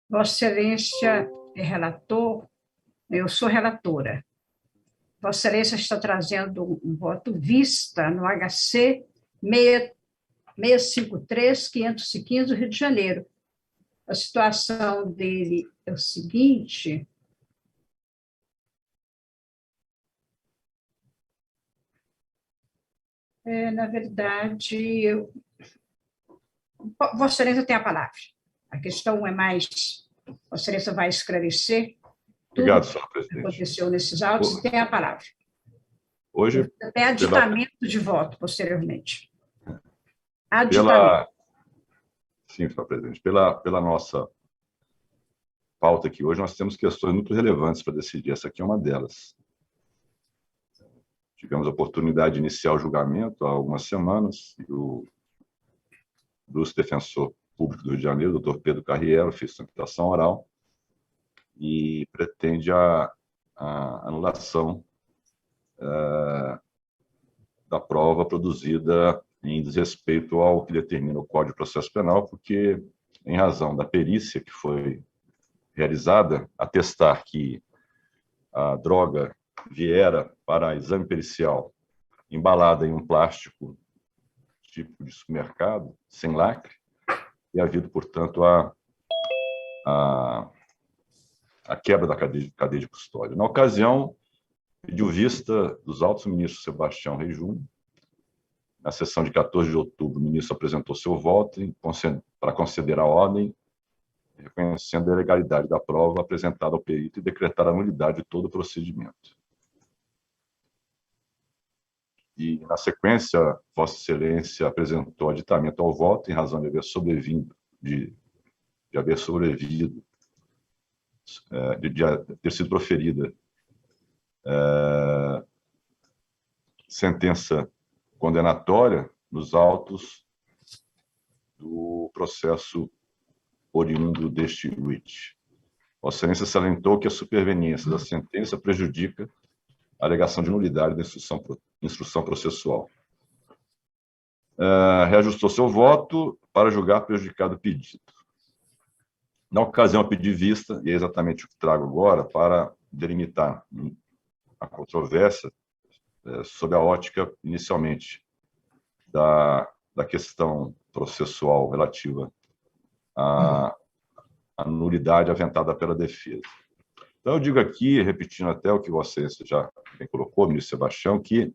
Vossa Excelência é relator, eu sou relatora. Vossa Excelência está trazendo um voto vista no HC 653-515 do Rio de Janeiro. A situação dele é o seguinte: na verdade, Vossa Excelência tem a palavra. A questão é mais... Vossa Excelência vai esclarecer Obrigado, tudo senhor que presidente. aconteceu nesses autos e tem a palavra. Hoje, Até aditamento de voto, posteriormente. Aditamento. Sim, senhor presidente. Pela nossa pauta aqui hoje, nós temos questões muito relevantes para decidir. Essa aqui é uma delas. Tivemos a oportunidade de iniciar o julgamento há algumas semanas e o ilustre defensor público do Rio de Janeiro, doutor Pedro Carriero, fez sua imputação oral e pretende a anulação da prova produzida em desrespeito ao que determina o Código de Processo Penal, porque, em razão da perícia que foi realizada, atestar que a droga viera para exame pericial embalada em um plástico tipo de supermercado, sem lacre, e havido, portanto, a quebra da cadeia de custódia. Na ocasião, pediu vista dos autos o ministro Sebastião Reis Júnior. Na sessão de 14 de outubro, o ministro apresentou seu voto para conceder a ordem, reconhecendo a ilegalidade da prova apresentada ao perito e decretar a nulidade de todo o procedimento. E, na sequência, Vossa Excelência apresentou aditamento ao voto em razão de haver sobrevivido, de ter sido proferida sentença condenatória nos autos do processo oriundo deste writ. Vossa Excelência salientou que a superveniência da sentença prejudica a alegação de nulidade da instrução processual. Reajustou seu voto para julgar prejudicado o pedido. Na ocasião, eu pedi vista, e é exatamente o que trago agora, para delimitar a controvérsia sob a ótica, inicialmente, da questão processual relativa à nulidade aventada pela defesa. Então, eu digo aqui, repetindo até o que você já bem colocou, ministro Sebastião, que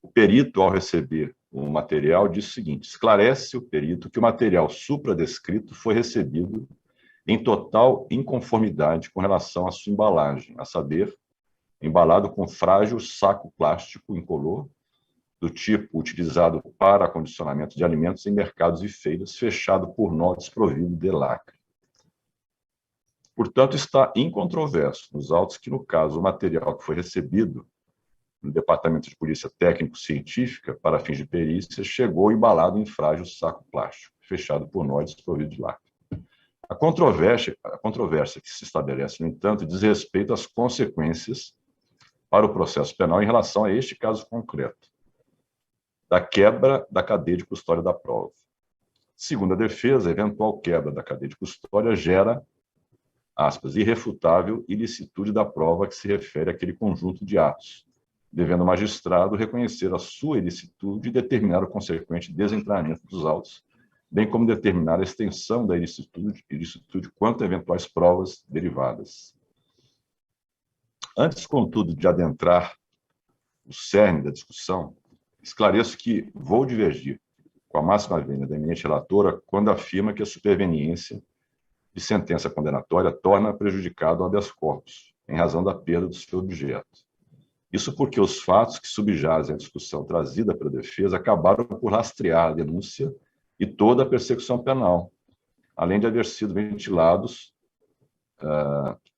o perito, ao receber o material, diz o seguinte: esclarece o perito que o material supradescrito foi recebido em total inconformidade com relação à sua embalagem, a saber, embalado com frágil saco plástico incolor, do tipo utilizado para acondicionamento de alimentos em mercados e feiras, fechado por nó desprovido de lacre. Portanto, está incontroverso nos autos que, no caso, o material que foi recebido no Departamento de Polícia Técnico-Científica para fins de perícia chegou embalado em frágil saco plástico, fechado por nó desprovido de lacre. A controvérsia que se estabelece, no entanto, diz respeito às consequências para o processo penal em relação a este caso concreto, da quebra da cadeia de custódia da prova. Segundo a defesa, a eventual quebra da cadeia de custódia gera, aspas, irrefutável ilicitude da prova que se refere àquele conjunto de atos, devendo o magistrado reconhecer a sua ilicitude e determinar o consequente desentranhamento dos autos, bem como determinar a extensão da ilicitude quanto a eventuais provas derivadas. Antes, contudo, de adentrar o cerne da discussão, esclareço que vou divergir com a máxima vênia da eminente relatora quando afirma que a superveniência de sentença condenatória torna prejudicado o habeas corpus, em razão da perda do seu objeto. Isso porque os fatos que subjazem à discussão trazida pela defesa acabaram por rastrear a denúncia e toda a persecução penal, além de haver sido ventilados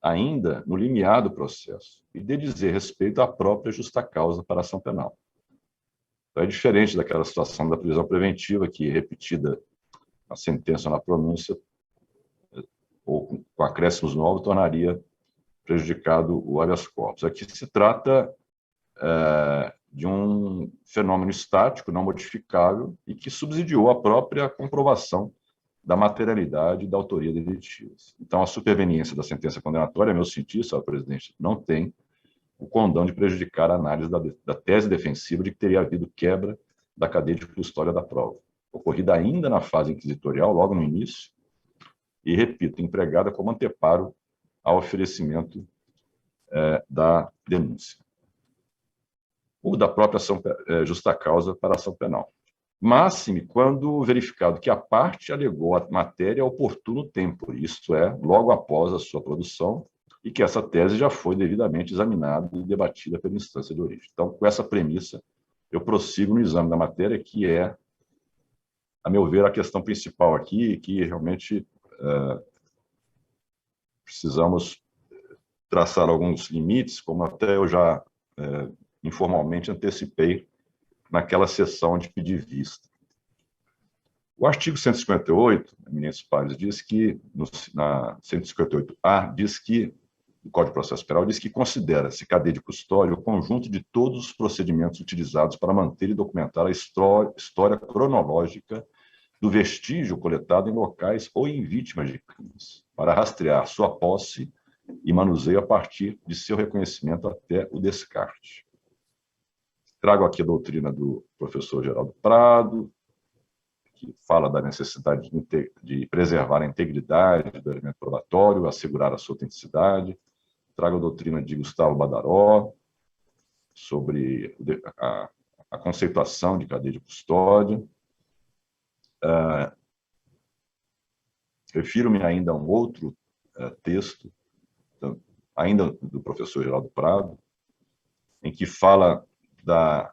ainda no limiar do processo e de dizer respeito à própria justa causa para a ação penal. Então, é diferente daquela situação da prisão preventiva que, repetida a sentença na pronúncia, ou com acréscimos novos, tornaria prejudicado o habeas corpus. Aqui se trata de um fenômeno estático, não modificável, e que subsidiou a própria comprovação da materialidade e da autoria delitivas. Então, a superveniência da sentença condenatória, meu sentido, senhor presidente, não tem o condão de prejudicar a análise da tese defensiva de que teria havido quebra da cadeia de custódia da prova, ocorrida ainda na fase inquisitorial, logo no início, e, repito, empregada como anteparo ao oferecimento da denúncia, ou da própria justa causa para a ação penal. Máxime quando verificado que a parte alegou a matéria a oportuno tempo, isto é, logo após a sua produção, e que essa tese já foi devidamente examinada e debatida pela instância de origem. Então, com essa premissa, eu prossigo no exame da matéria, que é, a meu ver, a questão principal aqui, que realmente precisamos traçar alguns limites, como até eu já informalmente antecipei naquela sessão de pedir vista. O artigo 158, eminentes pares, diz que, na 158-A, diz que, o Código de Processo Penal, diz que considera-se cadeia de custódia o conjunto de todos os procedimentos utilizados para manter e documentar a história cronológica do vestígio coletado em locais ou em vítimas de crimes, para rastrear sua posse e manuseio a partir de seu reconhecimento até o descarte. Trago aqui a doutrina do professor Geraldo Prado, que fala da necessidade de preservar a integridade do elemento probatório, assegurar a sua autenticidade. Trago a doutrina de Gustavo Badaró, sobre a conceituação de cadeia de custódia. Refiro-me ainda a um outro texto, ainda do professor Geraldo Prado, em que fala da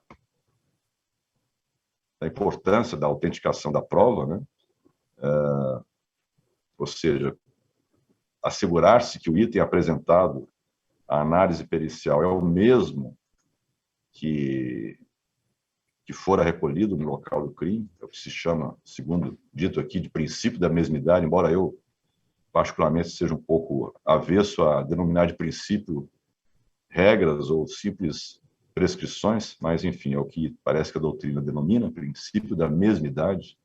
importância da autenticação da prova, né? Ou seja, assegurar-se que o item apresentado à análise pericial é o mesmo que fora recolhido no local do crime, é o que se chama, segundo dito aqui, de princípio da mesmidade, embora eu, particularmente, seja um pouco avesso a denominar de princípio regras ou simples prescrições, mas, enfim, é o que parece que a doutrina denomina, princípio da mesmidade,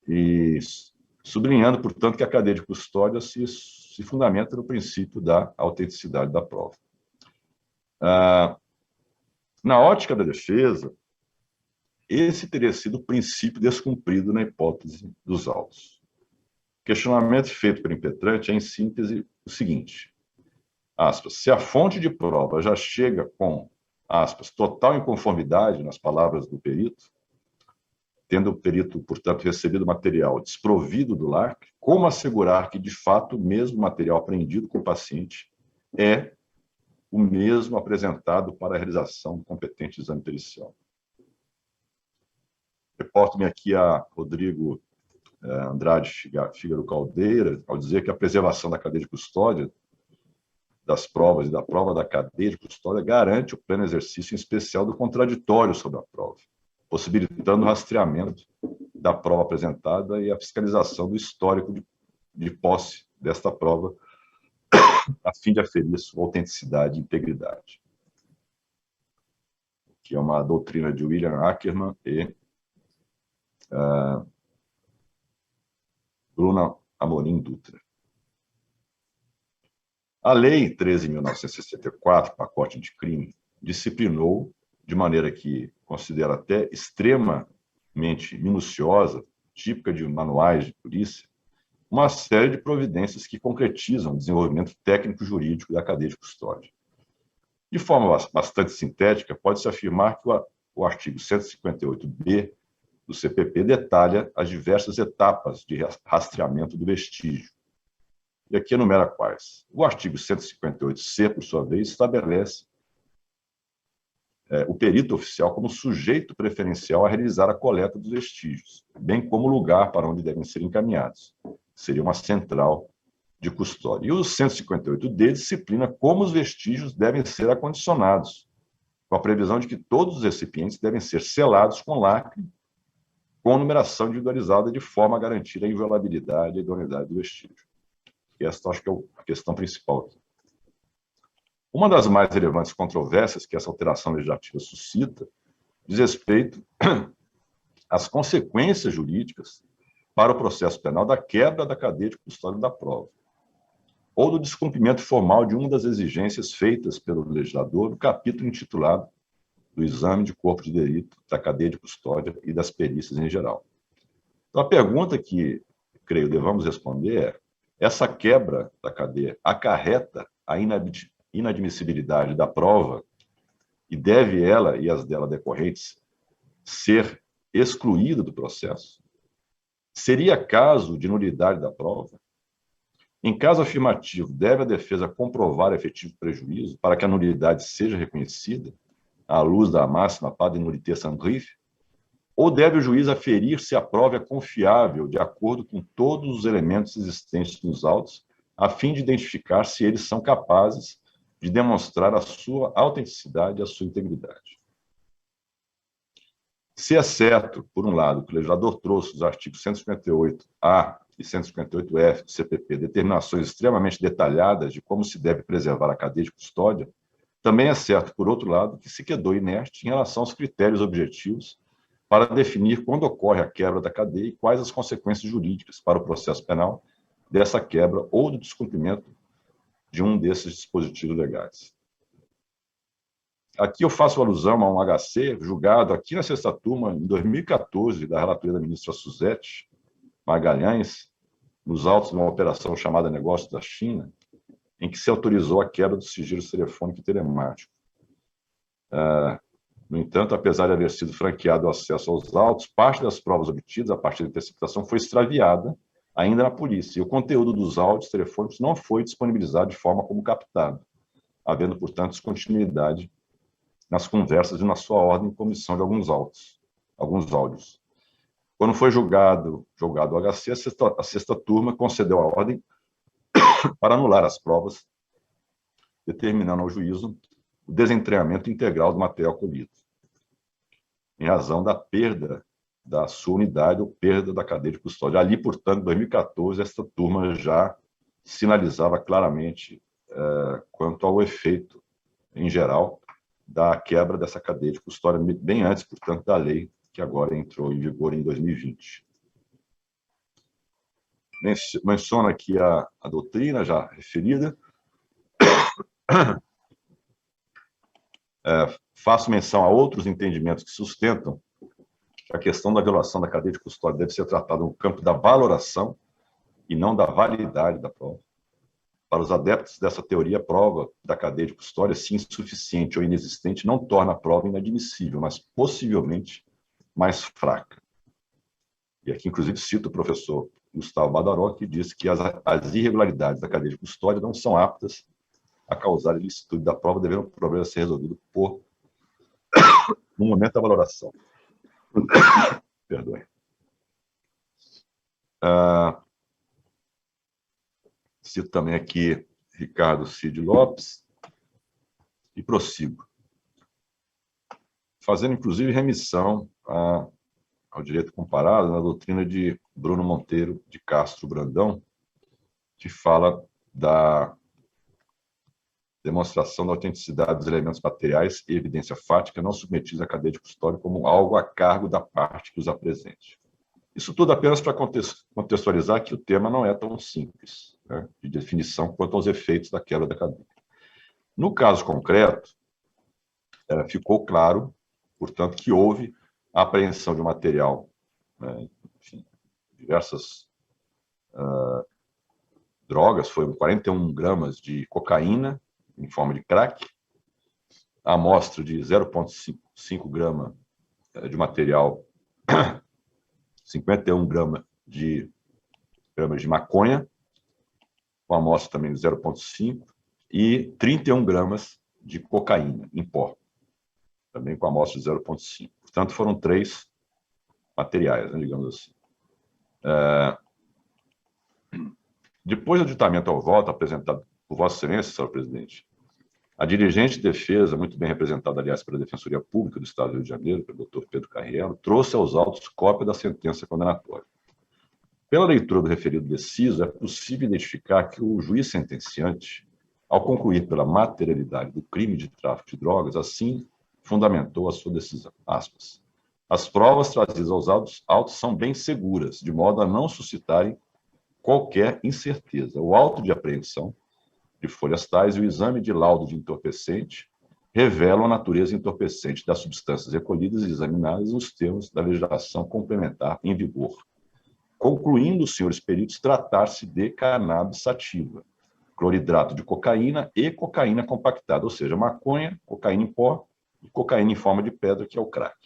e sublinhando, portanto, que a cadeia de custódia se fundamenta no princípio da autenticidade da prova. Na ótica da defesa, esse teria sido o princípio descumprido na hipótese dos autos. O questionamento feito pelo impetrante é, em síntese, o seguinte: aspas, se a fonte de prova já chega com, aspas, total inconformidade, nas palavras do perito, tendo o perito, portanto, recebido material desprovido do LARC, como assegurar que, de fato, o mesmo material apreendido com o paciente é o mesmo apresentado para a realização do competente exame pericial? Reporto-me aqui a Rodrigo Andrade Fígaro Caldeira, ao dizer que a preservação da cadeia de custódia das provas e da prova da cadeia de custódia garante o pleno exercício, em especial, do contraditório sobre a prova, possibilitando o rastreamento da prova apresentada e a fiscalização do histórico de posse desta prova, a fim de aferir sua autenticidade e integridade. Que é uma doutrina de William Ackerman e Bruna Amorim Dutra. A Lei 13.964, pacote de crime, disciplinou, de maneira que considero até extremamente minuciosa, típica de manuais de polícia, uma série de providências que concretizam o desenvolvimento técnico-jurídico da cadeia de custódia. De forma bastante sintética, pode-se afirmar que o artigo 158b do CPP detalha as diversas etapas de rastreamento do vestígio. E aqui enumera quais. O artigo 158C, por sua vez, estabelece o perito oficial como sujeito preferencial a realizar a coleta dos vestígios, bem como o lugar para onde devem ser encaminhados. Seria uma central de custódia. E o 158D disciplina como os vestígios devem ser acondicionados, com a previsão de que todos os recipientes devem ser selados com lacre, com numeração individualizada, de forma a garantir a inviolabilidade e a idoneidade do vestígio. E essa, acho que é a questão principal aqui. Uma das mais relevantes controvérsias que essa alteração legislativa suscita diz respeito às consequências jurídicas para o processo penal da quebra da cadeia de custódia da prova, ou do descumprimento formal de uma das exigências feitas pelo legislador no capítulo intitulado do exame de corpo de delito, da cadeia de custódia e das perícias em geral. Então, a pergunta que, creio, devamos responder é: essa quebra da cadeia acarreta a inadmissibilidade da prova e deve ela e as dela decorrentes ser excluída do processo? Seria caso de nulidade da prova? Em caso afirmativo, deve a defesa comprovar efetivo prejuízo para que a nulidade seja reconhecida, à luz da máxima Pas de nullité sans griffe? Ou deve o juiz aferir se a prova é confiável, de acordo com todos os elementos existentes nos autos, a fim de identificar se eles são capazes de demonstrar a sua autenticidade e a sua integridade? Se é certo, por um lado, que o legislador trouxe dos artigos 158-A e 158-F do CPP determinações extremamente detalhadas de como se deve preservar a cadeia de custódia, também é certo, por outro lado, que se quedou inerte em relação aos critérios objetivos para definir quando ocorre a quebra da cadeia e quais as consequências jurídicas para o processo penal dessa quebra ou do descumprimento de um desses dispositivos legais. Aqui eu faço alusão a um HC julgado aqui na sexta turma, em 2014, da relatoria da ministra Suzete Magalhães, nos autos de uma operação chamada Negócio da China, em que se autorizou a quebra do sigilo telefônico e telemático. No entanto, apesar de haver sido franqueado o acesso aos autos, parte das provas obtidas a partir da interceptação foi extraviada ainda na polícia, e o conteúdo dos áudios telefônicos não foi disponibilizado de forma como captado, havendo, portanto, descontinuidade nas conversas e na sua ordem de comissão de alguns áudios. Quando foi julgado o HC, a sexta turma concedeu a ordem para anular as provas, determinando ao juízo o desentranhamento integral do material colhido, em razão da perda da sua unidade ou perda da cadeia de custódia. Ali, portanto, em 2014, esta turma já sinalizava claramente quanto ao efeito, em geral, da quebra dessa cadeia de custódia, bem antes, portanto, da lei que agora entrou em vigor em 2020. Menciono aqui a doutrina já referida. Faço menção a outros entendimentos que sustentam que a questão da violação da cadeia de custódia deve ser tratada no campo da valoração e não da validade da prova. Para os adeptos dessa teoria, a prova da cadeia de custódia, se insuficiente ou inexistente, não torna a prova inadmissível, mas possivelmente mais fraca. E aqui, inclusive, cito o professor Gustavo Badaró, que diz que as irregularidades da cadeia de custódia não são aptas a causar ilicitude da prova, devendo o problema ser resolvido no momento da valoração. Perdoe. Cito também aqui Ricardo Cid Lopes e prossigo, fazendo, inclusive, remissão ao direito comparado na doutrina de Bruno Monteiro de Castro Brandão, que fala da demonstração da autenticidade dos elementos materiais e evidência fática não submetidos à cadeia de custódia como algo a cargo da parte que os apresente. Isso tudo apenas para contextualizar que o tema não é tão simples, né, de definição quanto aos efeitos da quebra da cadeia. No caso concreto, ficou claro, portanto, que houve a apreensão de material, né, enfim, diversas drogas, foram 41 gramas de cocaína em forma de crack, a amostra de 0,5 grama de material, 51 gramas de maconha, com amostra também de 0,5, e 31 gramas de cocaína em pó, também com amostra de 0,5. Portanto, foram 3 materiais, né, digamos assim. Depois do aditamento ao voto apresentado por Vossa Excelência, senhor presidente, a dirigente de defesa, muito bem representada, aliás, pela Defensoria Pública do Estado do Rio de Janeiro, pelo doutor Pedro Carriello, trouxe aos autos cópia da sentença condenatória. Pela leitura do referido deciso, é possível identificar que o juiz sentenciante, ao concluir pela materialidade do crime de tráfico de drogas, assim fundamentou a sua decisão, aspas. As provas trazidas aos autos são bem seguras, de modo a não suscitarem qualquer incerteza. O auto de apreensão de folhas tais e o exame de laudo de entorpecente revelam a natureza entorpecente das substâncias recolhidas e examinadas nos termos da legislação complementar em vigor, concluindo os senhores peritos tratar-se de cannabis sativa, cloridrato de cocaína e cocaína compactada, ou seja, maconha, cocaína em pó e cocaína em forma de pedra, que é o crack.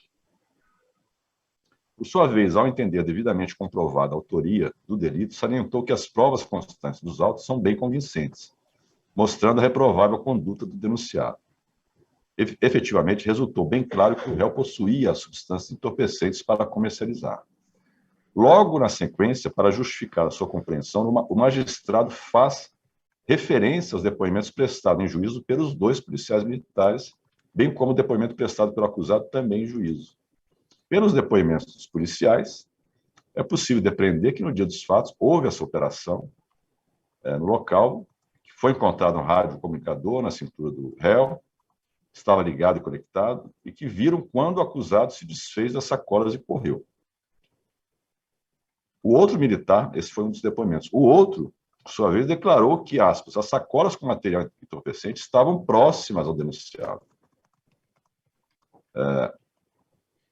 Por sua vez, ao entender devidamente comprovada a autoria do delito, salientou que as provas constantes dos autos são bem convincentes, mostrando a reprovável conduta do denunciado. Efetivamente, resultou bem claro que o réu possuía as substâncias entorpecentes para comercializar. Logo na sequência, para justificar a sua compreensão, o magistrado faz referência aos depoimentos prestados em juízo pelos 2 policiais militares, bem como o depoimento prestado pelo acusado também em juízo. Pelos depoimentos dos policiais, é possível depreender que no dia dos fatos houve essa operação no local, que foi encontrado um rádio comunicador na cintura do réu, estava ligado e conectado, e que viram quando o acusado se desfez das sacolas e correu. O outro militar, esse foi um dos depoimentos, o outro, por sua vez, declarou que, aspas, as sacolas com material entorpecente estavam próximas ao denunciado,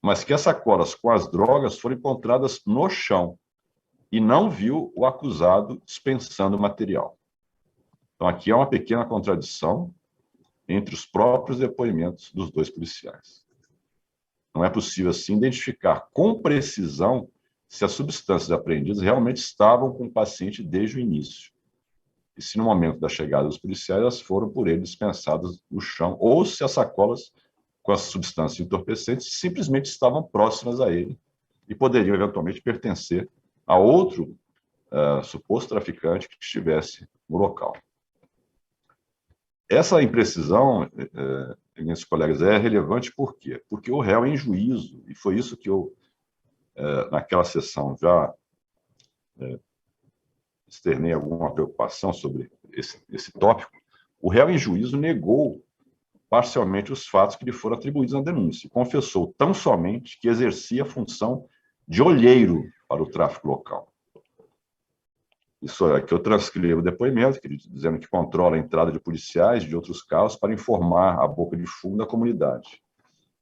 mas que as sacolas com as drogas foram encontradas no chão e não viu o acusado dispensando o material. Então, aqui é uma pequena contradição entre os próprios depoimentos dos 2 policiais. Não é possível, assim, identificar com precisão se as substâncias apreendidas realmente estavam com o paciente desde o início, e se no momento da chegada dos policiais elas foram por ele dispensadas no chão, ou se as sacolas com as substâncias entorpecentes simplesmente estavam próximas a ele e poderiam eventualmente pertencer a outro suposto traficante que estivesse no local. Essa imprecisão, meus colegas, é relevante por quê? Porque o réu em juízo, e foi isso que eu, naquela sessão, já externei alguma preocupação sobre esse tópico, o réu em juízo negou parcialmente os fatos que lhe foram atribuídos na denúncia, e confessou tão somente que exercia a função de olheiro para o tráfico local. Isso é que eu transcrevo o depoimento, dizendo que controla a entrada de policiais de outros carros para informar a boca de fumo da comunidade,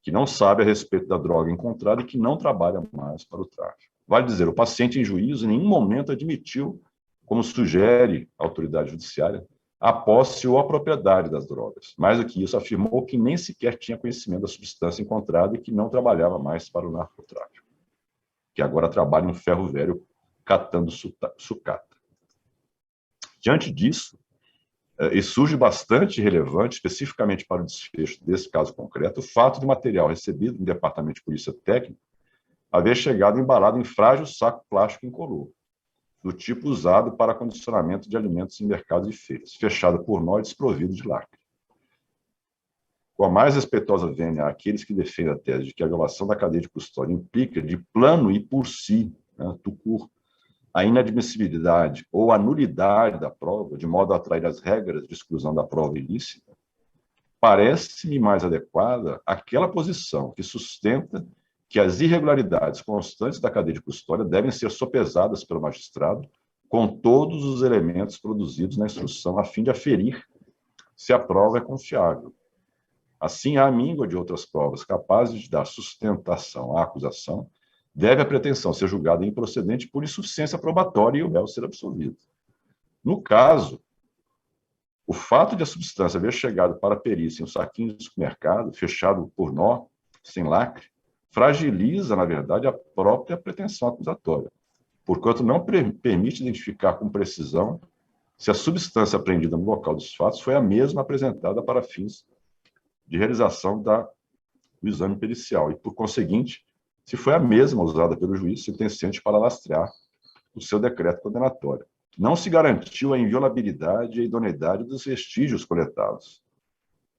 que não sabe a respeito da droga encontrada e que não trabalha mais para o tráfico. Vale dizer, o paciente em juízo em nenhum momento admitiu, como sugere a autoridade judiciária, a posse ou a propriedade das drogas. Mais do que isso, afirmou que nem sequer tinha conhecimento da substância encontrada e que não trabalhava mais para o narcotráfico, que agora trabalha no ferro velho catando sucata. Diante disso, e surge bastante relevante, especificamente para o desfecho desse caso concreto, o fato do material recebido no Departamento de Polícia Técnica haver chegado embalado em frágil saco plástico incolor, do tipo usado para condicionamento de alimentos em mercados e feiras, fechado por nó e desprovido de lacre. Com a mais respeitosa vênia àqueles que defendem a tese de que a violação da cadeia de custódia implica de plano e por si, tucur, a inadmissibilidade ou a nulidade da prova, de modo a atrair as regras de exclusão da prova ilícita, parece-me mais adequada aquela posição que sustenta que as irregularidades constantes da cadeia de custódia devem ser sopesadas pelo magistrado com todos os elementos produzidos na instrução, a fim de aferir se a prova é confiável. Assim, a míngua de outras provas capazes de dar sustentação à acusação, deve a pretensão ser julgada improcedente por insuficiência probatória e o réu ser absolvido. No caso, o fato de a substância haver chegado para a perícia em um saquinho de supermercado, fechado por nó, sem lacre, fragiliza, na verdade, a própria pretensão acusatória, porquanto não permite identificar com precisão se a substância apreendida no local dos fatos foi a mesma apresentada para fins de realização do exame pericial e, por conseguinte, se foi a mesma usada pelo juiz sentenciante para lastrear o seu decreto condenatório. Não se garantiu a inviolabilidade e a idoneidade dos vestígios coletados.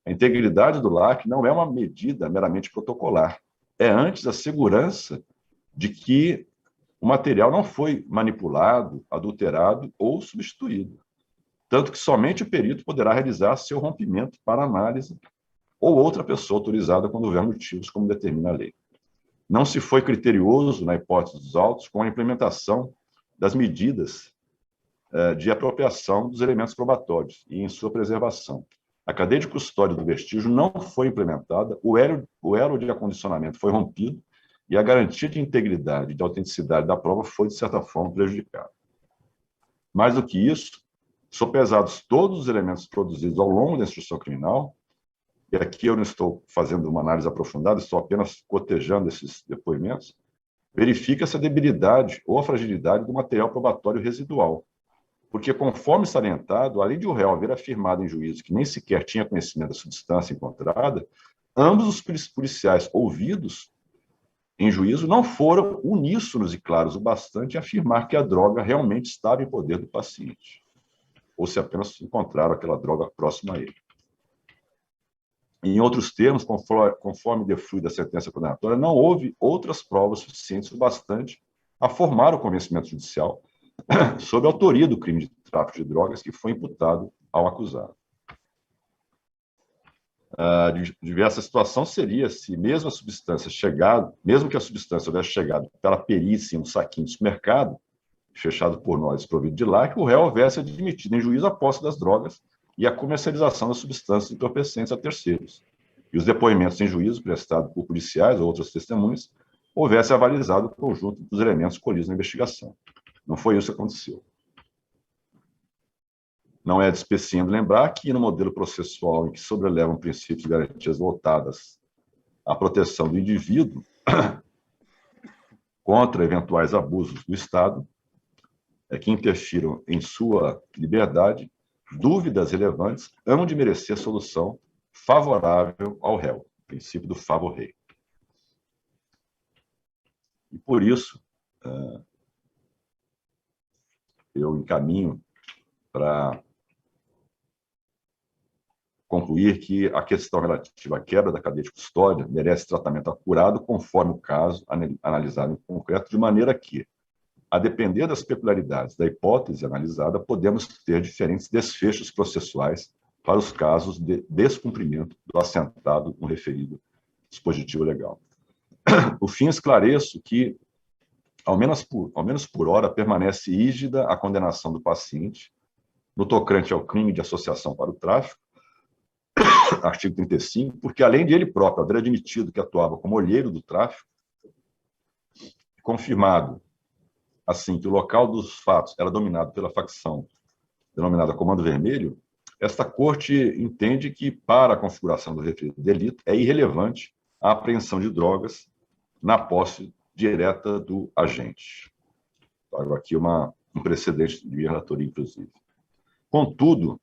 A integridade do lacre não é uma medida meramente protocolar. É antes a segurança de que o material não foi manipulado, adulterado ou substituído. Tanto que somente o perito poderá realizar seu rompimento para análise ou outra pessoa autorizada quando houver motivos, como determina a lei. não se foi criterioso, na hipótese dos autos, com a implementação das medidas de apropriação dos elementos probatórios e em sua preservação. A cadeia de custódia do vestígio não foi implementada, o elo de acondicionamento foi rompido e a garantia de integridade e de autenticidade da prova foi, de certa forma, prejudicada. Mais do que isso, sopesados todos os elementos produzidos ao longo da instrução criminal, e aqui eu não estou fazendo uma análise aprofundada, estou apenas cotejando esses depoimentos, verifica-se a debilidade ou a fragilidade do material probatório residual, porque, conforme salientado, além de o réu haver afirmado em juízo que nem sequer tinha conhecimento da substância encontrada, ambos os policiais ouvidos em juízo não foram uníssonos e claros o bastante em afirmar que a droga realmente estava em poder do paciente, ou se apenas encontraram aquela droga próxima a ele. Em outros termos, conforme deflui da sentença condenatória, não houve outras provas suficientes o bastante a formar o convencimento judicial sobre a autoria do crime de tráfico de drogas que foi imputado ao acusado. Diversa situação seria se mesmo que a substância houvesse chegado pela perícia em um saquinho de supermercado, fechado por nós, desprovido de lacre, o réu houvesse admitido em juízo a posse das drogas e a comercialização das substâncias entorpecentes a terceiros. E os depoimentos em juízo prestados por policiais ou outras testemunhas houvesse avalizado o conjunto dos elementos colhidos na investigação. Não foi isso que aconteceu. Não é despeciando lembrar que, no modelo processual em que sobrelevam princípios de garantias voltadas à proteção do indivíduo contra eventuais abusos do Estado, que interfiram em sua liberdade, dúvidas relevantes hão de merecer solução favorável ao réu, o princípio do favor rei. E por isso, eu encaminho para concluir que a questão relativa à quebra da cadeia de custódia merece tratamento acurado conforme o caso analisado em concreto, de maneira que, a depender das peculiaridades da hipótese analisada, podemos ter diferentes desfechos processuais para os casos de descumprimento do assentado no referido dispositivo legal. Por fim, esclareço que, ao menos por hora, permanece rígida a condenação do paciente no tocante ao crime de associação para o tráfico, artigo 35, porque, além de ele próprio haver admitido que atuava como olheiro do tráfico, confirmado, assim, que o local dos fatos era dominado pela facção denominada Comando Vermelho, esta corte entende que, para a configuração do referido delito, é irrelevante a apreensão de drogas na posse direta do agente. Trago aqui um precedente de relatoria, inclusive. Contudo,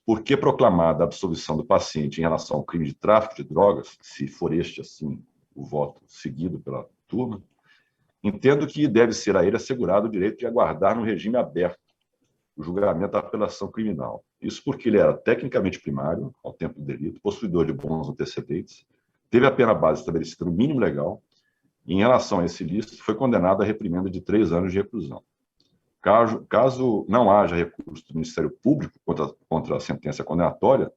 porque proclamada a absolvição do paciente em relação ao crime de tráfico de drogas, se for este, assim, o voto seguido pela turma, entendo que deve ser a ele assegurado o direito de aguardar no regime aberto o julgamento da apelação criminal. Isso porque ele era tecnicamente primário, ao tempo do delito, possuidor de bons antecedentes, teve a pena base estabelecida no mínimo legal, e, em relação a esse ilícito, foi condenado à reprimenda de 3 anos de reclusão. Caso não haja recurso do Ministério Público contra a sentença condenatória,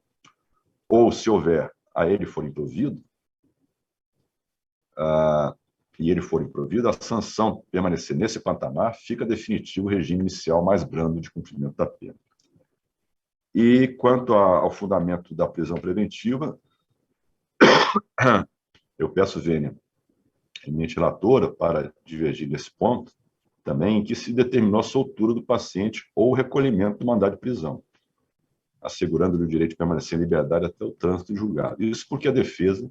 ou se houver, a ele for improvido, a sanção permanecer nesse patamar, fica definitivo o regime inicial mais brando de cumprimento da pena. E, quanto ao fundamento da prisão preventiva, eu peço vênia eminente relatora para divergir nesse ponto, também em que se determinou a soltura do paciente ou o recolhimento do mandado de prisão, assegurando-lhe o direito de permanecer em liberdade até o trânsito julgado. Isso porque a defesa,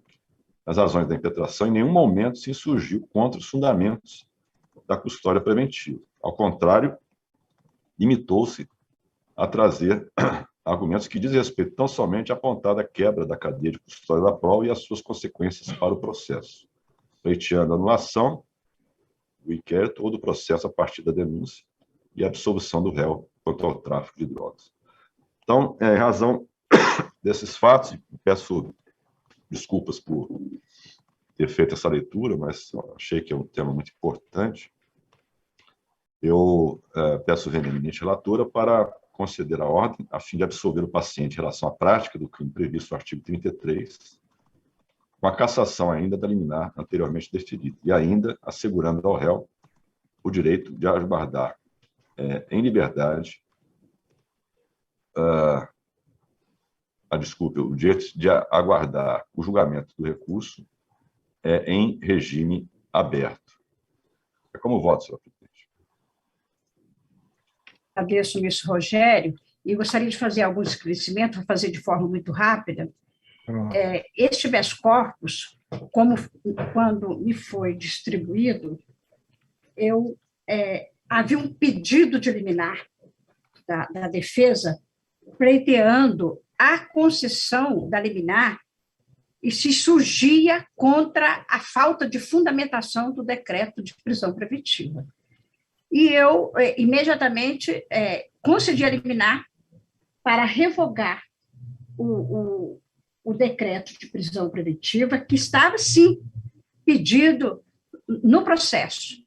nas razões da impetração, em nenhum momento se insurgiu contra os fundamentos da custódia preventiva. Ao contrário, limitou-se a trazer argumentos que dizem respeito tão somente à apontada quebra da cadeia de custódia da prova e as suas consequências para o processo, pleiteando a anulação do inquérito ou do processo a partir da denúncia e a absolvição do réu quanto ao tráfico de drogas. Então, em razão desses fatos, peço desculpas por ter feito essa leitura, mas achei que é um tema muito importante. Eu peço vênia eminente relatora para conceder a ordem a fim de absolver o paciente em relação à prática do crime previsto no artigo 33 com a cassação ainda da liminar anteriormente deferida, e ainda assegurando ao réu o direito de aguardar em liberdade, desculpe, o direito de aguardar o julgamento do recurso em regime aberto. É como voto, senhor presidente. Agradeço, ministro Rogério, e gostaria de fazer alguns esclarecimentos, vou fazer de forma muito rápida. Este habeas corpus, quando me foi distribuído, havia um pedido de liminar da defesa pleiteando a concessão da liminar e se surgia contra a falta de fundamentação do decreto de prisão preventiva. E eu, imediatamente, concedi a liminar para revogar o decreto de prisão preventiva, que estava, sim, pedido no processo.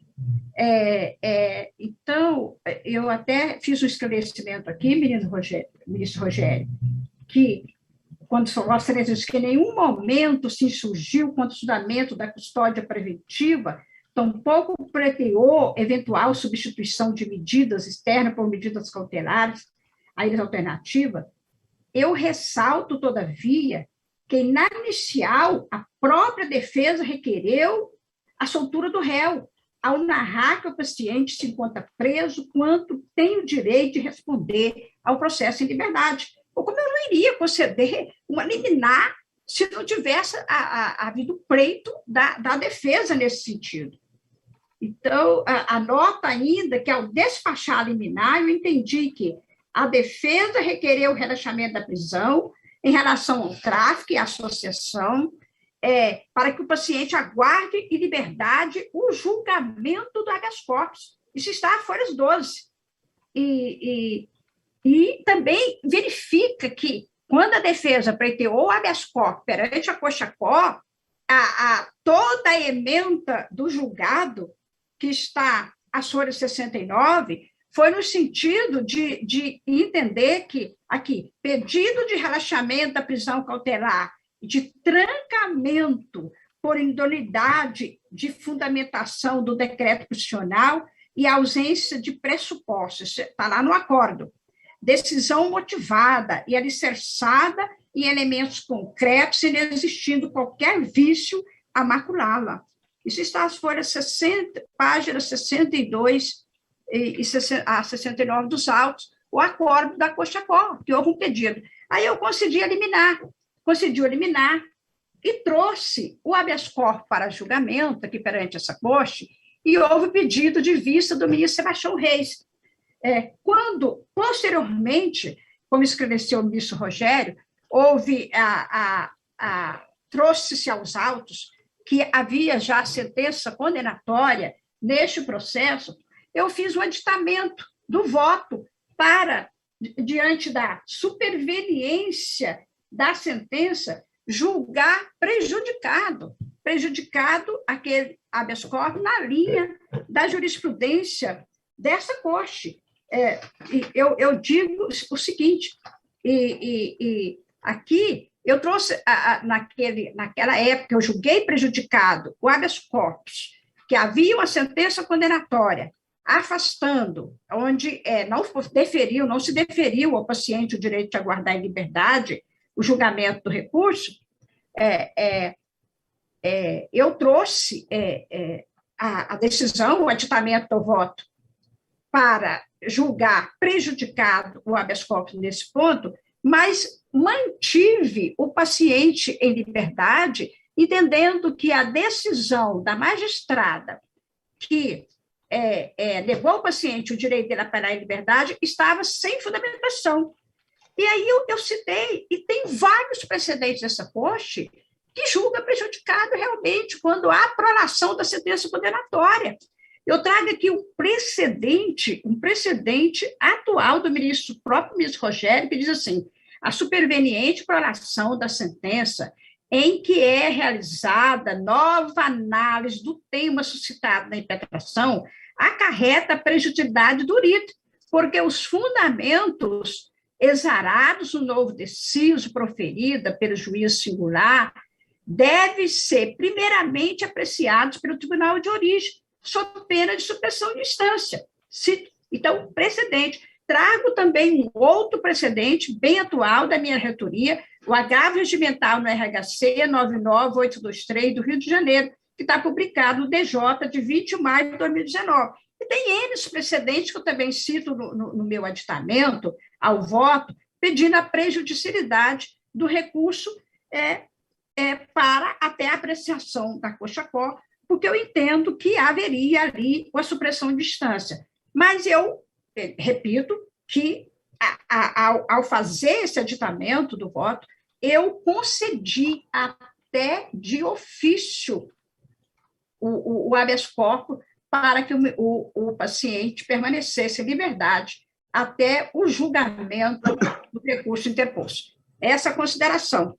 Então, eu até fiz um esclarecimento aqui, ministro Rogério, que, quando Vossa Excelência disse que em nenhum momento se insurgiu contra o fundamento da custódia preventiva, tampouco pleiteou eventual substituição de medidas externas por medidas cautelares, a eles alternativa. Eu ressalto, todavia, que, na inicial, a própria defesa requereu a soltura do réu, ao narrar que o paciente se encontra preso quanto tem o direito de responder ao processo em liberdade. Ou como eu não iria conceder uma liminar se não tivesse havido pleito da defesa nesse sentido. Então, anota ainda que, ao despachar a liminar, eu entendi que a defesa requereu o relaxamento da prisão em relação ao tráfico e associação, para que o paciente aguarde em liberdade o julgamento do habeas corpus. Isso está a folhas 12. E também verifica que, quando a defesa pleiteou o habeas corpus perante a Cochacó, toda a ementa do julgado, que está às folhas 69, foi no sentido de entender que, aqui, pedido de relaxamento da prisão cautelar, de trancamento por idoneidade de fundamentação do decreto constitucional e ausência de pressupostos, está lá no acordo. Decisão motivada e alicerçada em elementos concretos, sem existindo qualquer vício a maculá-la. Isso está às folhas 60, páginas 62 a 69 dos autos, o acordo da Cochacó, que houve um pedido. Aí eu concedi o liminar e trouxe o habeas corpus para julgamento aqui perante essa corte, e houve pedido de vista do ministro Sebastião Reis. Quando, posteriormente, como esclareceu o ministro Rogério, houve trouxe-se aos autos que havia já sentença condenatória neste processo, eu fiz um aditamento do voto para, diante da superveniência da sentença, julgar prejudicado aquele habeas corpus na linha da jurisprudência dessa corte. Eu digo o seguinte, aqui eu trouxe, naquela época, eu julguei prejudicado o habeas corpus, que havia uma sentença condenatória, afastando, onde não se deferiu ao paciente o direito de aguardar em liberdade o julgamento do recurso, eu trouxe a decisão, o aditamento do voto, para julgar prejudicado o habeas corpus nesse ponto, mas mantive o paciente em liberdade, entendendo que a decisão da magistrada que levou o paciente o direito dele a apelar em liberdade estava sem fundamentação. E aí eu citei, e tem vários precedentes dessa corte que julga prejudicado realmente quando há prolação da sentença condenatória. Eu trago aqui um precedente atual do próprio ministro Rogério, que diz assim: a superveniente prolação da sentença em que é realizada nova análise do tema suscitado na impetração acarreta a prejudicialidade do rito, porque os fundamentos exarados no novo deciso proferida pelo juiz singular devem ser primeiramente apreciados pelo tribunal de origem, sob pena de supressão de instância. Então, precedente. Trago também um outro precedente bem atual da minha reitoria, o agravo regimental no RHC 99823 do Rio de Janeiro, que está publicado no DJ de 20 de maio de 2019. E tem N precedentes que eu também cito no meu aditamento ao voto, pedindo a prejudicialidade do recurso para até a apreciação da Cochacó, porque eu entendo que haveria ali uma supressão de instância. Mas eu repito que, ao fazer esse aditamento do voto, eu concedi até de ofício o habeas corpus para que o paciente permanecesse em liberdade até o julgamento do recurso interposto. Essa consideração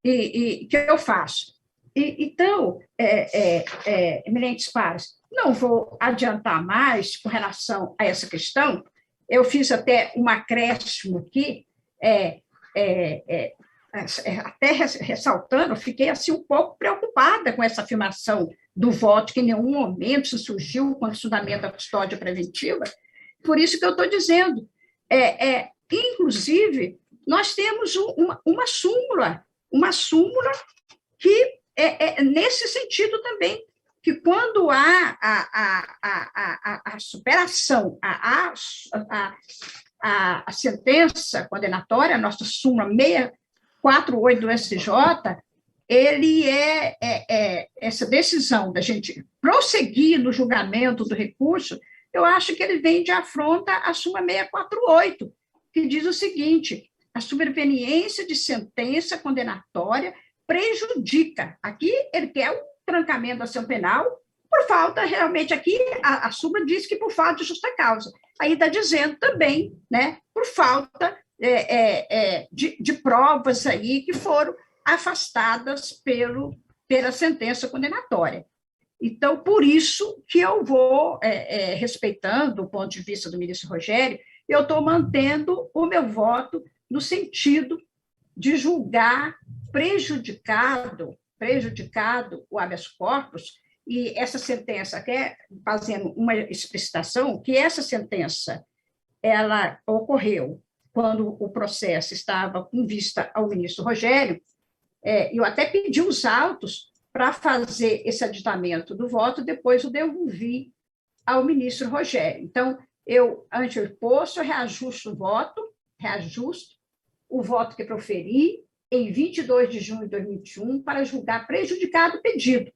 que eu faço. Então, eminentes pares, não vou adiantar mais com relação a essa questão. Eu fiz até um acréscimo aqui, até ressaltando, fiquei assim um pouco preocupada com essa afirmação do voto, que em nenhum momento se surgiu com o fundamento da custódia preventiva. Por isso que eu estou dizendo. Inclusive, nós temos uma súmula que nesse sentido também, que quando há a superação, a sentença condenatória, a nossa súmula 648 do STJ, ele essa decisão da gente prosseguir no julgamento do recurso, eu acho que ele vem de afronta à súmula 648, que diz o seguinte: a superveniência de sentença condenatória prejudica. Aqui ele quer o trancamento da ação penal por falta, realmente, aqui a súmula diz que por falta de justa causa. Aí está dizendo também, né, por falta de provas aí que foram afastadas pela sentença condenatória. Então, por isso que eu vou, respeitando o ponto de vista do ministro Rogério, eu estou mantendo o meu voto no sentido de julgar prejudicado o habeas corpus, e essa sentença, fazendo uma explicitação, que essa sentença ela ocorreu quando o processo estava com vista ao ministro Rogério, eu até pedi os autos para fazer esse aditamento do voto, depois eu devolvi ao ministro Rogério. Então, eu, anteposto, reajusto o voto que proferi em 22 de junho de 2021 para julgar prejudicado o pedido.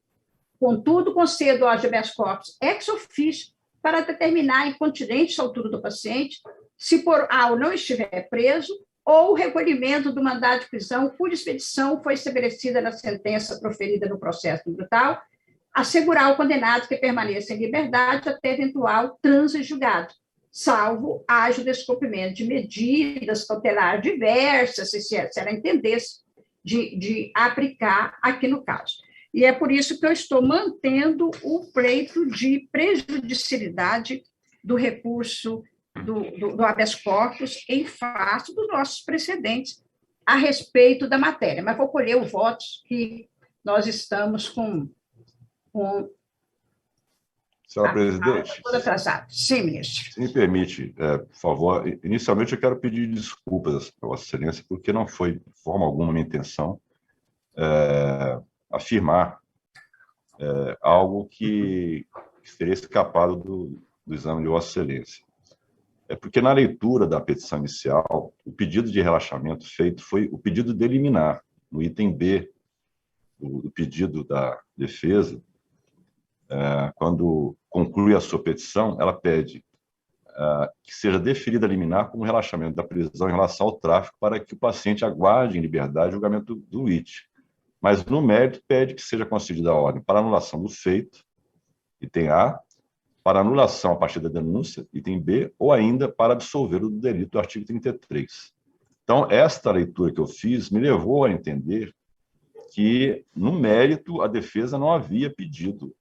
Contudo, concedo ao habeas corpus ex officio para determinar a incontinência à altura do paciente, se por A não estiver preso, ou o recolhimento do mandado de prisão cuja expedição foi estabelecida na sentença proferida no processo tributal, assegurar ao condenado que permaneça em liberdade até eventual trânsito julgado, salvo haja o descumprimento de medidas cautelares diversas, se ela entendesse, de aplicar aqui no caso. E é por isso que eu estou mantendo o pleito de prejudicialidade do recurso do habeas corpus em face dos nossos precedentes a respeito da matéria. Mas vou colher os votos que nós estamos com Senhora presidente, todo atrasado. Sim, ministro. se me permite, por favor, inicialmente eu quero pedir desculpas a Vossa Excelência, porque não foi de forma alguma minha intenção afirmar algo que teria escapado do exame de Vossa Excelência. Porque na leitura da petição inicial, o pedido de relaxamento feito foi o pedido de liminar, no item B do pedido da defesa. Quando conclui a sua petição, ela pede que seja deferida a liminar como relaxamento da prisão em relação ao tráfico para que o paciente aguarde em liberdade o julgamento do IT. Mas, no mérito, pede que seja concedida a ordem para anulação do feito, item A, para anulação a partir da denúncia, item B, ou ainda para absolver o delito do artigo 33. Então, esta leitura que eu fiz me levou a entender que, no mérito, a defesa não havia pedido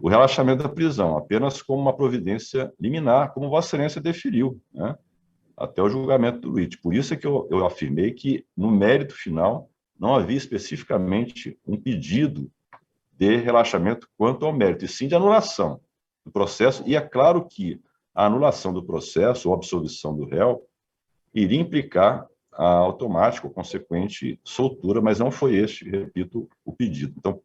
o relaxamento da prisão, apenas como uma providência liminar, como Vossa Excelência deferiu, né, até o julgamento do IT. Por isso é que eu afirmei que, no mérito final, não havia especificamente um pedido de relaxamento quanto ao mérito, e sim de anulação do processo, e é claro que a anulação do processo ou absolvição do réu iria implicar a automática ou consequente soltura, mas não foi este, repito, o pedido. Então,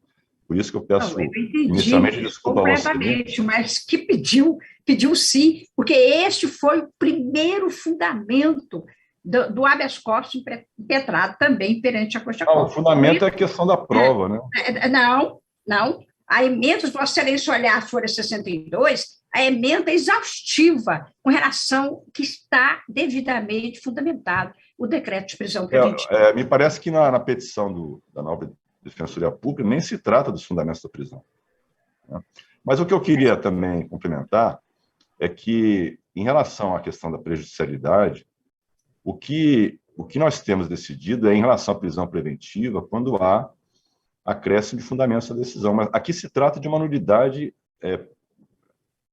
por isso que eu peço Não, eu entendi inicialmente desculpa a você. completamente, mas que pediu sim, porque este foi o primeiro fundamento do habeas corpus impetrado também perante a Corte O fundamento é a questão da prova, né? Não. A emenda, se Vossa Excelência olhar a folha 62, a emenda é exaustiva com relação que está devidamente fundamentado o decreto de prisão preventiva. Me parece que na petição da nova Defensoria Pública nem se trata dos fundamentos da prisão, né? Mas o que eu queria também complementar é que, em relação à questão da prejudicialidade, o que nós temos decidido é em relação à prisão preventiva, quando há acréscimo de fundamentos da decisão. Mas aqui se trata de uma nulidade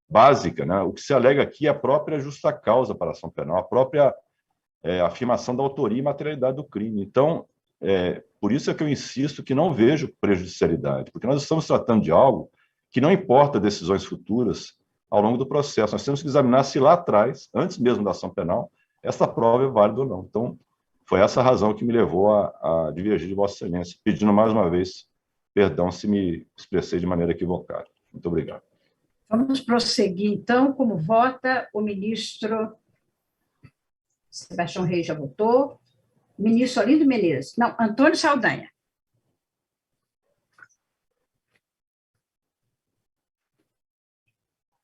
básica, né? O que se alega aqui é a própria justa causa para a ação penal, a própria afirmação da autoria e materialidade do crime. Então, por isso é que eu insisto que não vejo prejudicialidade, porque nós estamos tratando de algo que não importa decisões futuras ao longo do processo. Nós temos que examinar se lá atrás, antes mesmo da ação penal, essa prova é válida ou não. Então, foi essa a razão que me levou a divergir de Vossa Excelência, pedindo mais uma vez perdão se me expressei de maneira equivocada. Muito obrigado. Vamos prosseguir, então, como vota o ministro Sebastião Reis já votou, ministro Olinto Menezes, não, Antônio Saldanha.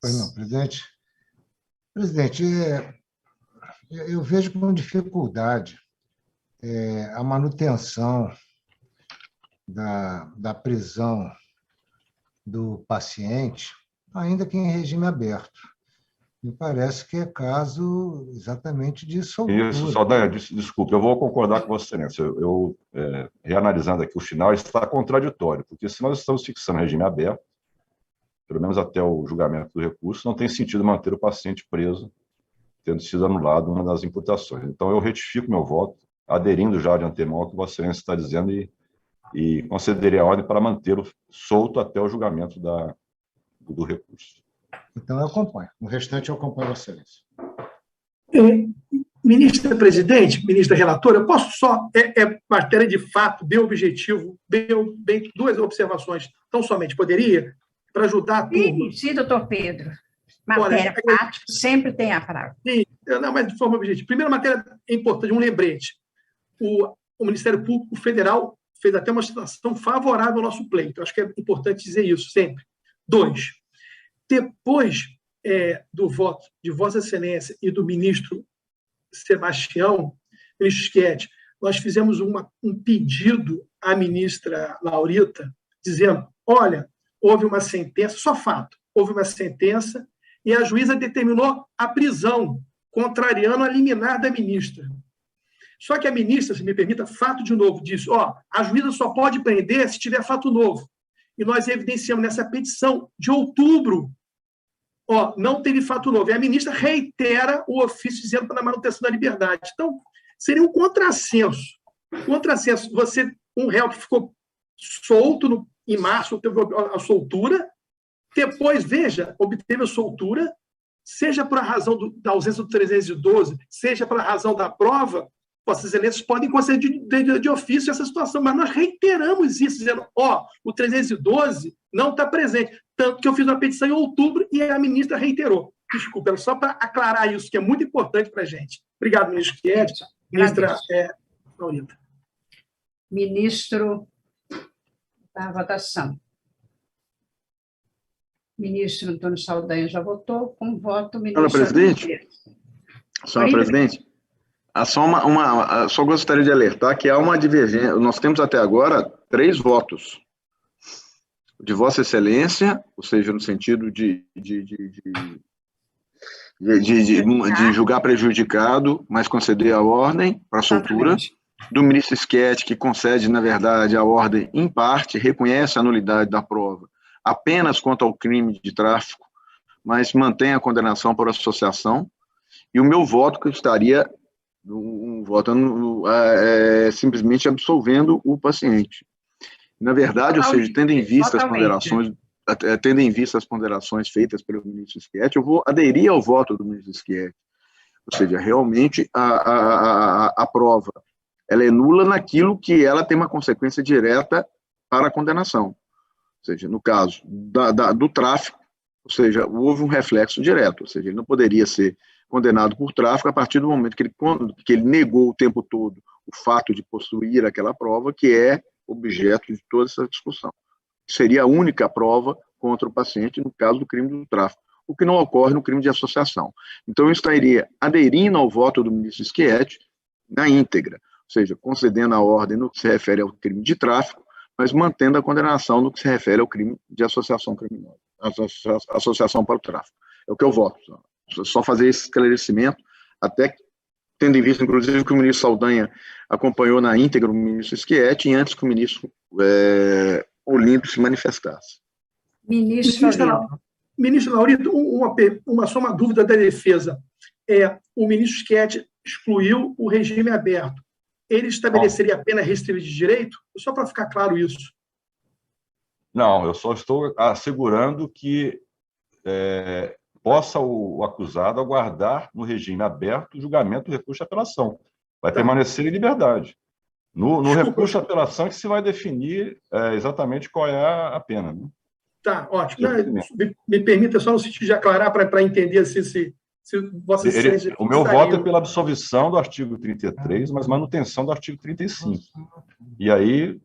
Pois não, presidente. Presidente, eu vejo com dificuldade a manutenção da prisão do paciente, ainda que em regime aberto. Me parece que é caso exatamente de soltura. Isso, Saldanha, desculpe, eu vou concordar com Vossa Excelência. Eu reanalisando aqui o final, está contraditório, porque se nós estamos fixando regime aberto, pelo menos até o julgamento do recurso, não tem sentido manter o paciente preso, tendo sido anulado uma das imputações. Então, eu retifico meu voto, aderindo já de antemão ao que Vossa Excelência está dizendo e concederei a ordem para mantê-lo solto até o julgamento do recurso. Então, eu acompanho. O restante eu acompanho, Vossa Excelência. Ministra Presidente, ministra relatora, eu posso só, matéria de fato, bem objetivo, bem duas observações, tão somente poderia, para ajudar a turma. Sim, doutor Pedro. Matéria prática, sempre tem a palavra. Sim, não, mas de forma objetiva. Primeira matéria importante, um lembrete. O Ministério Público Federal fez até uma situação favorável ao nosso pleito. Acho que é importante dizer isso sempre. 2, depois do voto de Vossa Excelência e do ministro Sebastião, ministro Schietti, nós fizemos um pedido à ministra Laurita, dizendo, olha, houve uma sentença, só fato, houve uma sentença e a juíza determinou a prisão, contrariando a liminar da ministra. Só que a ministra, se me permita, fato de novo, disse, a juíza só pode prender se tiver fato novo. E nós evidenciamos nessa petição de outubro, não teve fato novo. E a ministra reitera o ofício dizendo para a manutenção da liberdade. Então, seria um contrassenso. Você, um réu que ficou solto em março, teve a soltura, depois, veja, obteve a soltura, seja por a razão da ausência do 312, seja pela razão da prova, Vossas Excelências podem conceder de ofício essa situação, mas nós reiteramos isso, dizendo, o 312 não está presente. Tanto que eu fiz uma petição em outubro e a ministra reiterou. Desculpa, era só para aclarar isso, que é muito importante para a gente. Obrigado, ministro Schietti. Ministra Laurita. Ministro da votação. Ministro Antônio Saldanha já votou, com voto, ministro... Senhora Presidente, só gostaria de alertar que há uma divergência. Nós temos até agora 3 votos de Vossa Excelência, ou seja, no sentido de julgar prejudicado, mas conceder a ordem para a soltura, do ministro Schietti, que concede, na verdade, a ordem em parte, reconhece a nulidade da prova apenas quanto ao crime de tráfico, mas mantém a condenação por associação, e o meu voto que estaria um voto é simplesmente absolvendo o paciente. Na verdade, ou seja, tendo em vista as ponderações feitas pelo ministro Schietti, eu vou aderir ao voto do ministro Schietti. Ou seja, realmente a prova ela é nula naquilo que ela tem uma consequência direta para a condenação. Ou seja, no caso do tráfico, ou seja, houve um reflexo direto, ou seja, ele não poderia ser condenado por tráfico a partir do momento que ele negou o tempo todo o fato de possuir aquela prova, que é objeto de toda essa discussão. Seria a única prova contra o paciente no caso do crime do tráfico, o que não ocorre no crime de associação. Então, eu estaria aderindo ao voto do ministro Schietti na íntegra, ou seja, concedendo a ordem no que se refere ao crime de tráfico, mas mantendo a condenação no que se refere ao crime de associação criminosa, associação para o tráfico. É o que eu voto. Só fazer esse esclarecimento, até tendo em vista, inclusive, que o ministro Saldanha acompanhou na íntegra o ministro Schietti, e antes que o ministro Olindo se manifestasse. Ministro Laurito, só uma dúvida da defesa. O ministro Schietti excluiu o regime aberto. Ele estabeleceria a pena restritiva de direito? Só para ficar claro isso. Não, eu só estou assegurando que possa o acusado aguardar no regime aberto o julgamento do recurso de apelação. Vai permanecer em liberdade. No recurso de apelação é que se vai definir exatamente qual é a pena. Né? Tá, ótimo. Me permita só no sentido de aclarar para entender se Vossa Excelência... O meu voto é pela absolvição do artigo 33, mas manutenção do artigo 35. E aí...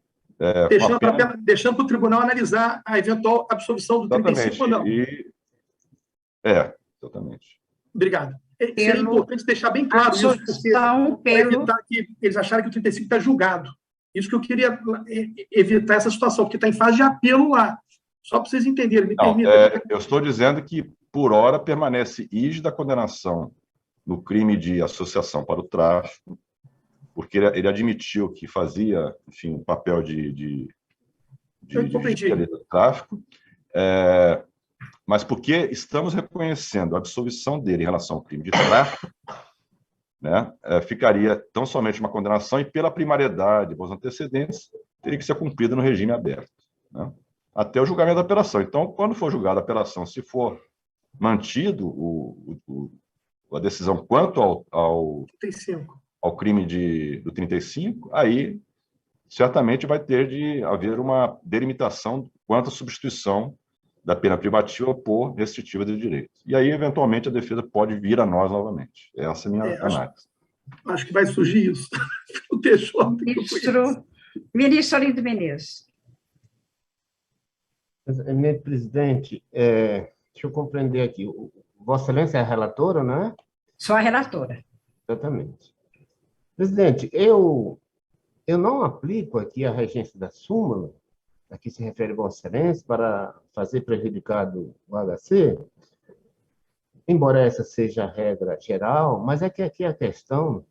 deixando para o tribunal analisar a eventual absolvição do 35 ou não. Exatamente. Obrigado. Seria importante deixar bem claro isso, para evitar que eles acharem que o 35 está julgado. Isso que eu queria evitar essa situação, porque está em fase de apelo lá. Só para vocês entenderem, me permita. Eu estou dizendo que, por hora, permanece rígida a condenação no crime de associação para o tráfico, porque ele admitiu que fazia, enfim, um papel de tráfico, mas porque estamos reconhecendo a absolvição dele em relação ao crime de tráfico, né, ficaria tão somente uma condenação e, pela primariedade, os antecedentes, teria que ser cumprida no regime aberto, né, até o julgamento da apelação. Então, quando for julgada a apelação, se for mantido a decisão quanto ao crime do 35, aí certamente vai ter de haver uma delimitação quanto à substituição da pena privativa por restritiva de direito. E aí, eventualmente, a defesa pode vir a nós novamente. Essa é a minha análise. Acho que vai surgir isso. Ministro Olindo Menezes. Eminente presidente, deixa eu compreender aqui. Vossa Excelência é a relatora, não é? Sou a relatora. Exatamente. Presidente, eu não aplico aqui a regência da súmula, a que se refere a Vossa Excelência, para fazer prejudicado o HC, embora essa seja a regra geral, mas é que aqui a questão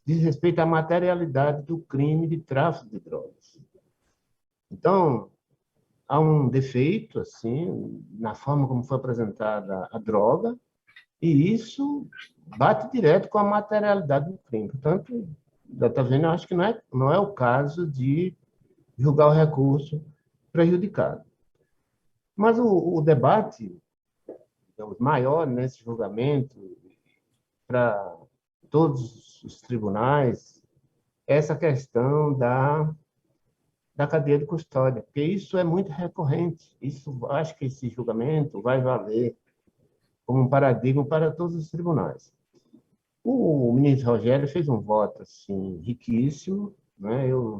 diz respeito à materialidade do crime de tráfico de drogas. Então, há um defeito, assim, na forma como foi apresentada a droga, e isso bate direto com a materialidade do crime. Portanto, está vendo, eu acho que não é o caso de julgar o recurso prejudicado. Mas o debate, digamos, maior nesse julgamento, para todos os tribunais, é essa questão da cadeia de custódia, porque isso é muito recorrente. Isso, acho que esse julgamento vai valer como um paradigma para todos os tribunais. O ministro Rogério fez um voto assim, riquíssimo, né? Eu,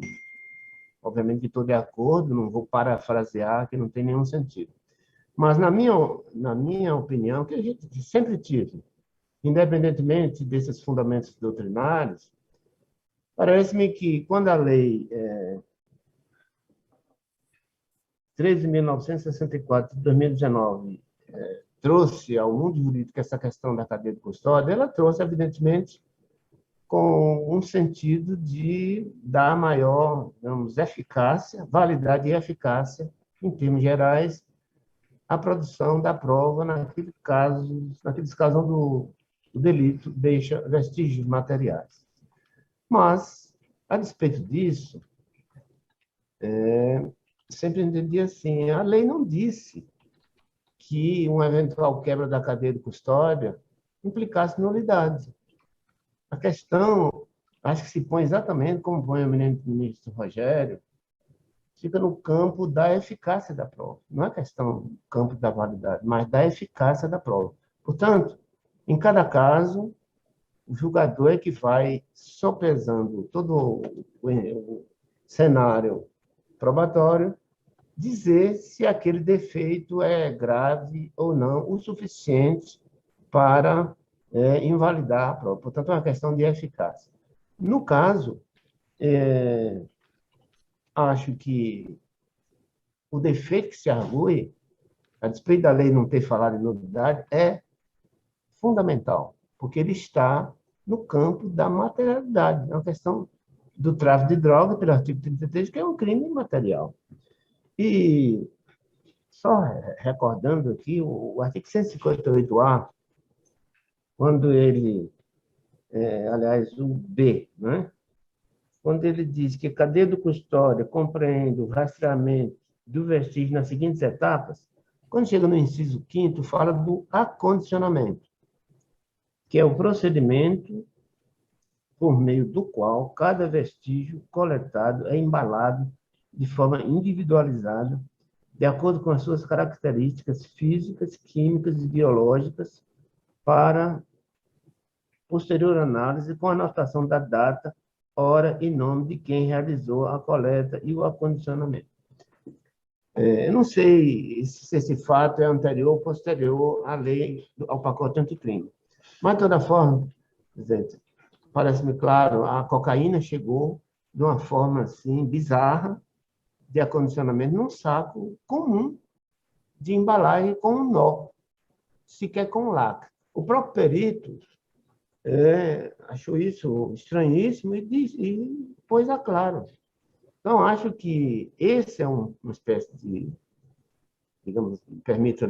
obviamente, estou de acordo, não vou parafrasear, que não tem nenhum sentido. Mas, na minha opinião, que a gente sempre tive, independentemente desses fundamentos doutrinários, parece-me que, quando a lei 13.964 de 2019 trouxe ao mundo jurídico essa questão da cadeia de custódia, ela trouxe, evidentemente, com um sentido de dar maior, digamos, eficácia, validade e eficácia, em termos gerais, à produção da prova naqueles casos onde o delito deixa vestígios materiais. Mas, a despeito disso, sempre entendi assim, a lei não disse que uma eventual quebra da cadeia de custódia implicasse nulidade. A questão, acho que se põe exatamente como põe o ministro Rogério, fica no campo da eficácia da prova. Não é questão do campo da validade, mas da eficácia da prova. Portanto, em cada caso, o julgador é que vai sopesando todo o cenário probatório, dizer se aquele defeito é grave ou não, o suficiente para invalidar a prova. Portanto, é uma questão de eficácia. No caso, acho que o defeito que se argue, a despeito da lei não ter falado em nulidade, é fundamental, porque ele está no campo da materialidade. É uma questão do tráfico de droga, pelo artigo 33, que é um crime material. E, só recordando aqui, o artigo 158A, quando ele, aliás, o B, né? Quando ele diz que a cadeia do custódia compreende o rastreamento do vestígio nas seguintes etapas, quando chega no inciso 5º, fala do acondicionamento, que é o procedimento por meio do qual cada vestígio coletado é embalado de forma individualizada, de acordo com as suas características físicas, químicas e biológicas, para posterior análise com anotação da data, hora e nome de quem realizou a coleta e o acondicionamento. Eu não sei se esse fato é anterior ou posterior à lei, ao pacote anticrime. Mas, de toda forma, presidente, parece-me claro, a cocaína chegou de uma forma assim bizarra de acondicionamento num saco comum de embalagem com um nó, sequer com lacre. O próprio perito achou isso estranhíssimo e pôs a claro. Então, acho que esse é uma espécie de, digamos, permita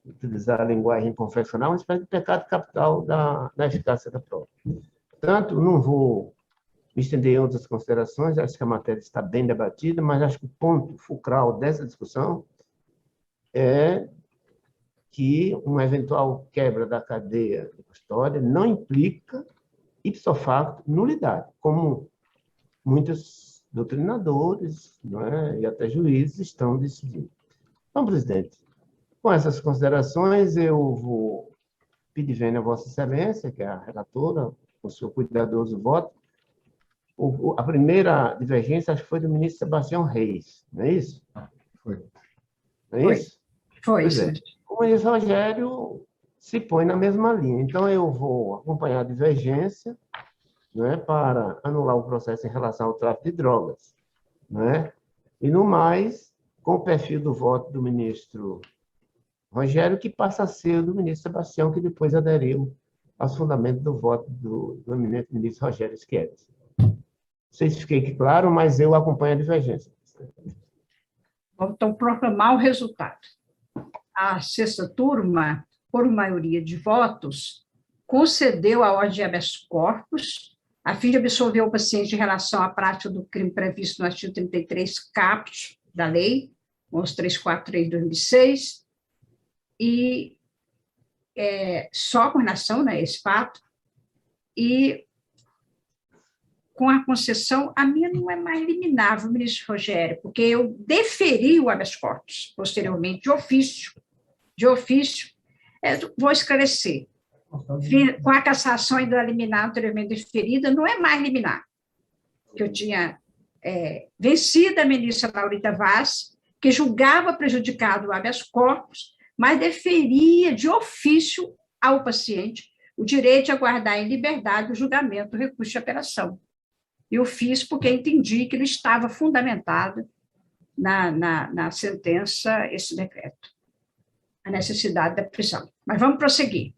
utilizar a linguagem confessional, uma espécie de pecado capital da eficácia da prova. Portanto, não vou me estender em outras considerações, acho que a matéria está bem debatida, mas acho que o ponto fulcral dessa discussão é que uma eventual quebra da cadeia de custódia não implica, ipso facto, nulidade, como muitos doutrinadores, não é, e até juízes estão decidindo. Então, presidente, com essas considerações, eu vou pedir vênia a Vossa Excelência, que é a relatora, com o seu cuidadoso voto. A primeira divergência, acho que foi do ministro Sebastião Reis, não é isso? Foi. Não é isso? Foi, isso. O ministro Rogério se põe na mesma linha. Então, eu vou acompanhar a divergência, né, para anular o processo em relação ao tráfico de drogas. Né? E, no mais, com o perfil do voto do ministro Rogério, que passa a ser do ministro Sebastião, que depois aderiu aos fundamentos do voto do eminente ministro Rogério Schietti. Não sei se fiquei claro, mas eu acompanho a divergência. Vamos então proclamar o resultado. A sexta turma, por maioria de votos, concedeu a ordem de habeas corpus, a fim de absolver o paciente em relação à prática do crime previsto no artigo 33, caput da lei, 11.343 de 2006, e só com relação a esse fato, e com a concessão, a minha não é mais liminar, ministro Rogério, porque eu deferi o habeas corpus posteriormente, de ofício, vou esclarecer. Com a cassação ainda liminar anteriormente deferida, não é mais liminar, que eu tinha vencido a ministra Laurita Vaz, que julgava prejudicado o habeas corpus, mas deferia de ofício ao paciente o direito de aguardar em liberdade o julgamento do recurso de apelação. Eu fiz porque entendi que não estava fundamentado na sentença esse decreto, a necessidade da prisão. Mas vamos prosseguir.